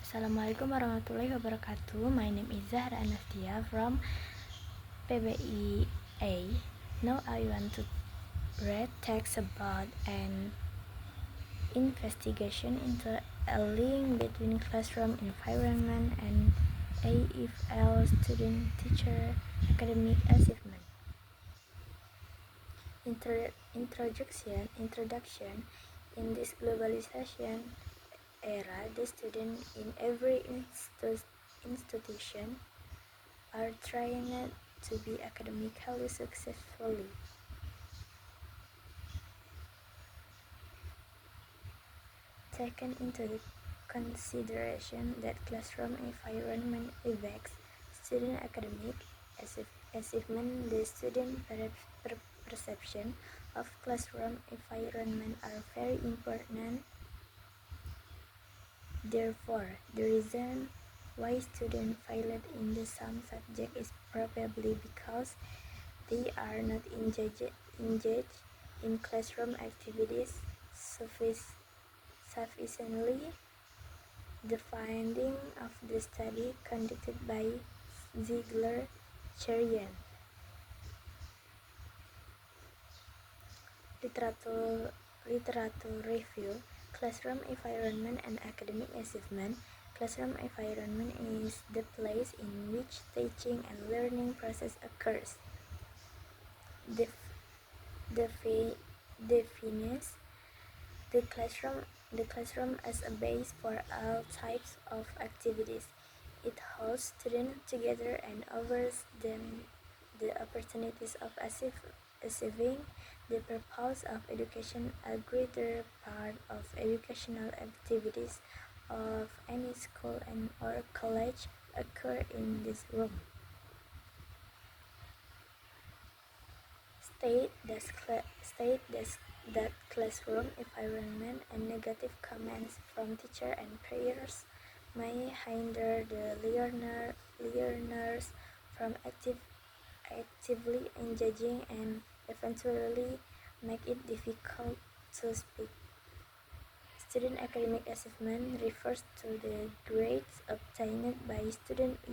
Assalamualaikum warahmatullahi wabarakatuh. My name is Zahra Anastia from PBIA. Now I want to read text about an investigation into a link between classroom environment and AFL student-teacher academic achievement. Introduction. In this globalization era, the students in every institution are trying to be academically successful. Taken into consideration that classroom environment affects student academic achievement, the student perception of classroom environment are very important. Therefore, the reason why students fail in some subject is probably because they are not engaged in classroom activities sufficiently. The finding of the study conducted by Ziegler Cherian. Literature review. Classroom environment and academic achievement. Classroom environment is the place in which teaching and learning process occurs. Defines the classroom as a base for all types of activities. It holds students together and offers them the opportunities of achieving the purpose of education. A greater part of educational activities of any school and or college occur in this room. State that classroom environment and negative comments from teacher and peers may hinder the learners from actively engaging and eventually make it difficult to speak. Student academic achievement refers to the grades obtained by students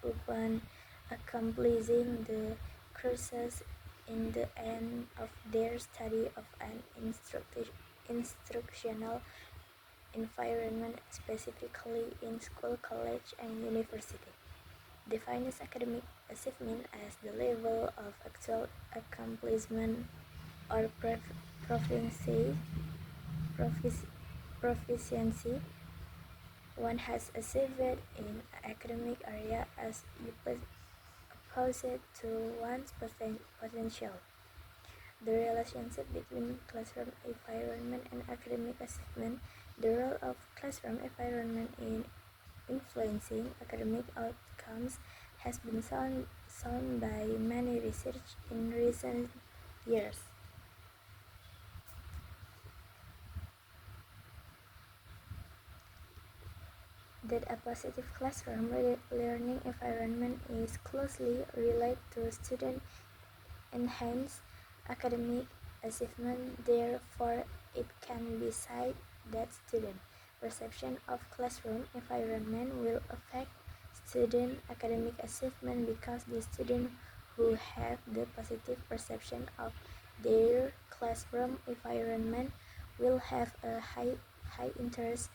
upon accomplishing the courses in the end of their study of an instructional environment, specifically in school, college, and university. Defines academic achievement as the level of actual accomplishment or proficiency one has achieved in academic area as opposed to one's potential. The relationship between classroom environment and academic achievement. The role of classroom environment in influencing academic outcomes has been shown by many research in recent years. That a positive classroom learning environment is closely related to student enhanced academic achievement. Therefore, it can be said that student perception of classroom environment will affect student academic achievement because the students who have the positive perception of their classroom environment will have a high interest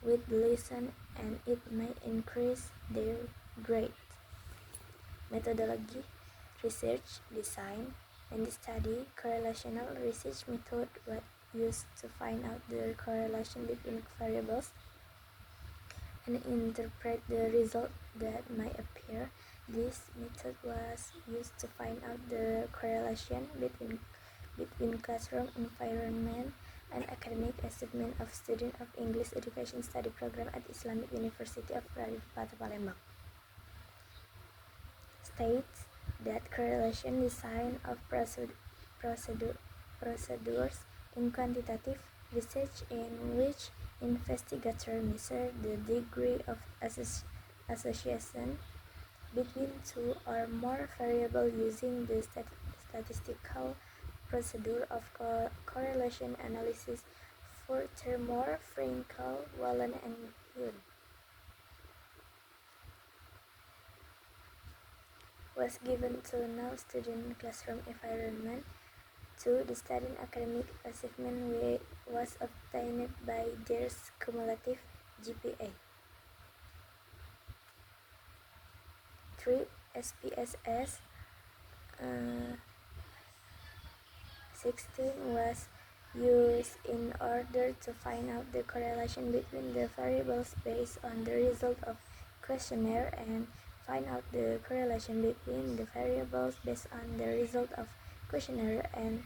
with the lesson, and it may increase their grade. Methodology, research, design, and study. Correlational research method was used to find out the correlation between variables and interpret the result that might appear. This method was used to find out the correlation between classroom environment and academic achievement of students of English Education Study Program at Islamic University of Radipati Palembang. States that correlation design of procedures in quantitative research in which investigators measure the degree of association between two or more variables using the statistical procedure of correlation analysis. Furthermore, Frankel, Wallen, and Yoon was given to non-student classroom environment. 2. The student academic achievement was obtained by their cumulative GPA. 3. SPSS 16 was used in order to find out the correlation between the variables based on the result of questionnaire and find out the correlation between the variables based on the result of questionnaire and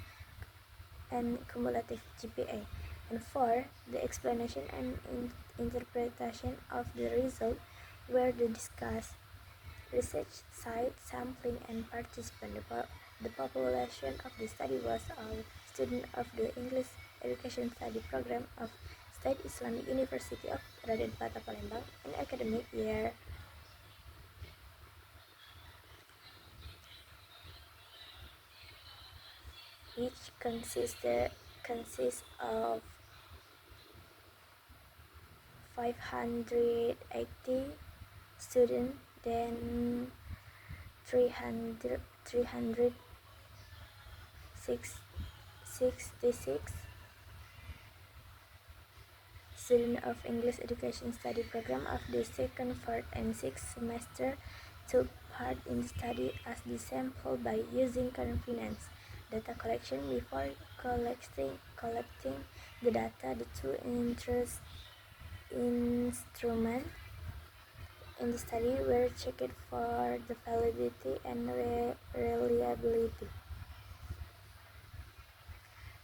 cumulative GPA. And 4. The explanation and interpretation of the result were discussed. Research site sampling and participant. The population of the study was all students of the English Education Study Program of State Islamic University of Raden Patah Palembang in academic year 2021-22. Each consists of 580 students, then 366 students of English Education Study Program of the second, fourth, and sixth semester took part in the study as the sample by using confidence data collection. Before collecting the data, the two instruments in the study were checked for the validity and reliability.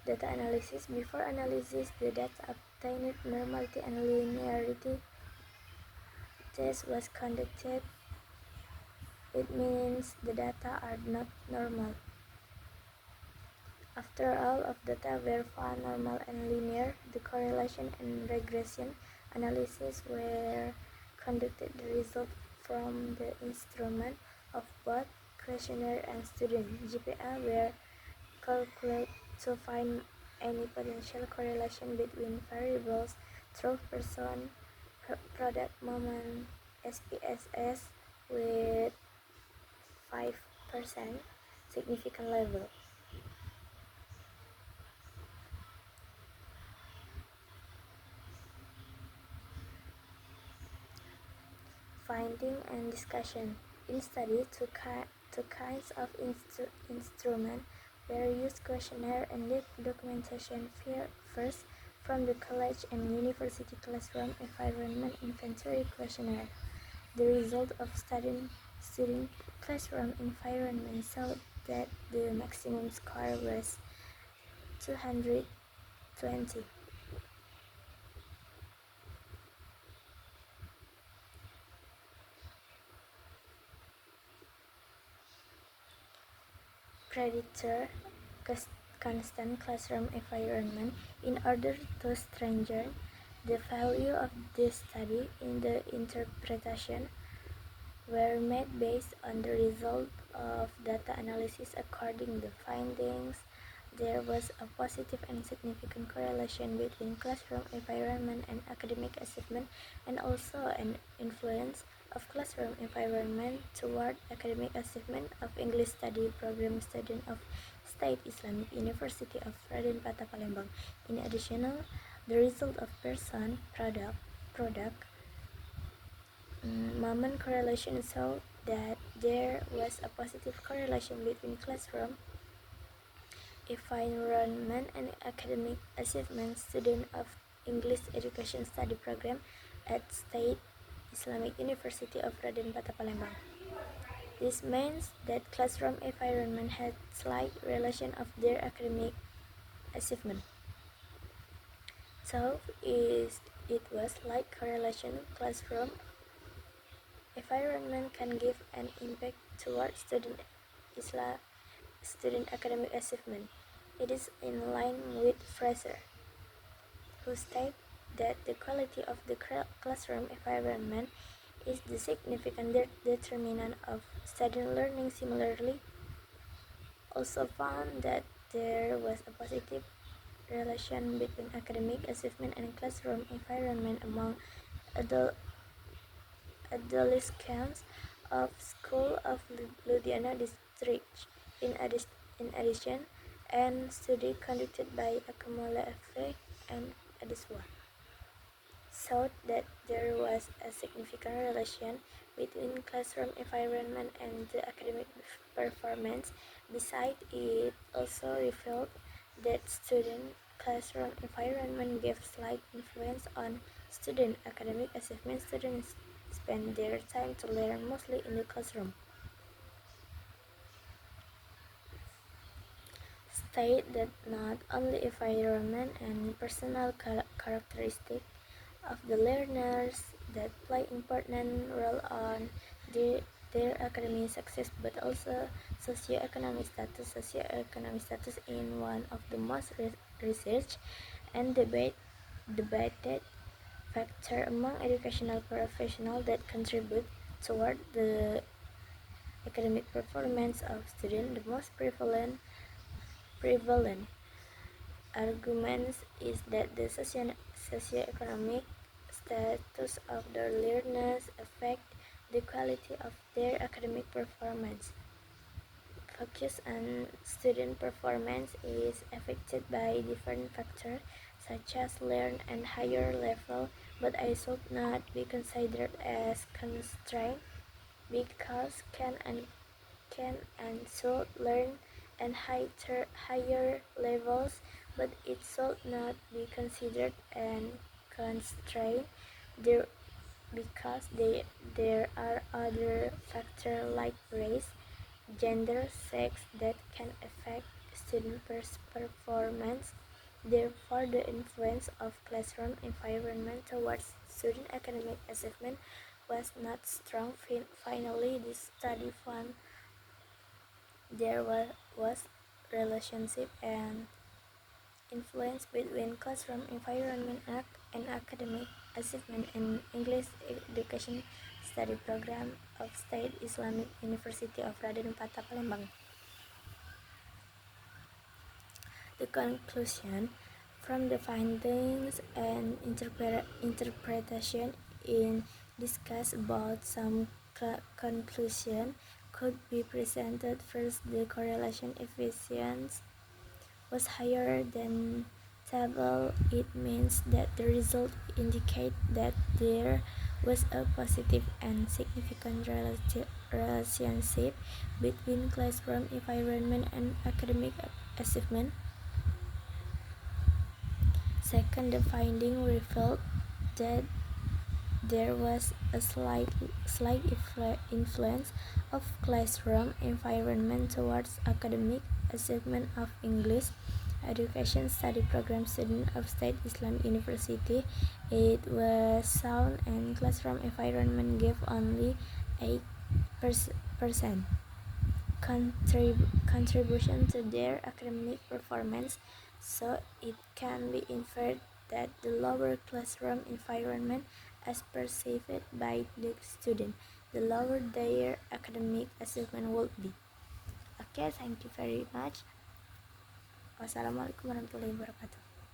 Data analysis. Before analysis, the data obtained normality and linearity test was conducted. It means the data are not normal. After all of data were found normal and linear, the correlation and regression analysis were conducted. The result from the instrument of both questionnaire and student GPA were calculated to find any potential correlation between variables through person, product, moment, SPSS with 5% significant level. Finding and discussion. In study, two kinds of instrument were used: questionnaire and documentation. First, from the college and university classroom environment inventory questionnaire. The result of student classroom environment showed that the maximum score was 220. Predator constant classroom environment. In order to strengthen the value of this study in the interpretation were made based on the result of data analysis. According to the findings, there was a positive and significant correlation between classroom environment and academic achievement, and also an influence of classroom environment toward academic achievement of English Study Program student of State Islamic University of Raden Patah Palembang. In addition, the result of person, product, moment correlation showed that there was a positive correlation between classroom environment and academic achievement student of English Education Study Program at State Islamic University of Raden Patah Palembang. This means that classroom environment had slight relation of their academic achievement. So it was like correlation. Classroom environment can give an impact toward student academic achievement. It is in line with Fraser, who stated that the quality of the classroom environment is the significant determinant of student learning. Similarly, also found that there was a positive relation between academic achievement and classroom environment among adolescents of School of Ludhiana district. In addition, and study conducted by Akamola F. and Adeswa showed that there was a significant relation between classroom environment and the academic performance. Besides, it also revealed that student classroom environment gave slight influence on student academic achievement. Students spend their time to learn mostly in the classroom. State that not only environment and personal characteristics of the learners that play important role on their, their academic success, but also socioeconomic status. Socioeconomic status is one of the most researched and debated factor among educational professionals that contribute toward the academic performance of students. The most prevalent arguments is that the socioeconomic status of the learners affect the quality of their academic performance. Focus on student performance is affected by different factors such as learn and higher level, but I should not be considered as constraint because can and should learn and higher levels, but it should not be considered an constraint there because there are other factors like race, gender, sex that can affect student performance. Therefore, the influence of classroom environment towards student academic achievement was not strong. Finally, this study found there was relationship and influence between classroom environment and academic achievement in English education study program of State Islamic University of Raden Patah, Palembang. The conclusion from the findings and interpretation in discuss about some conclusion could be presented. First, the correlation efficiency was higher than table. It means that the result indicate that there was a positive and significant relationship between classroom environment and academic achievement. Second, the finding revealed that there was a slight influence of classroom environment towards academic achievement of English education study program student of State Islamic University. It was sound and classroom environment gave only 8% contribution to their academic performance, so it can be inferred that the lower classroom environment as perceived by the student, the lower their academic achievement would be. Okay, thank you very much. Wassalamualaikum warahmatullahi wabarakatuh.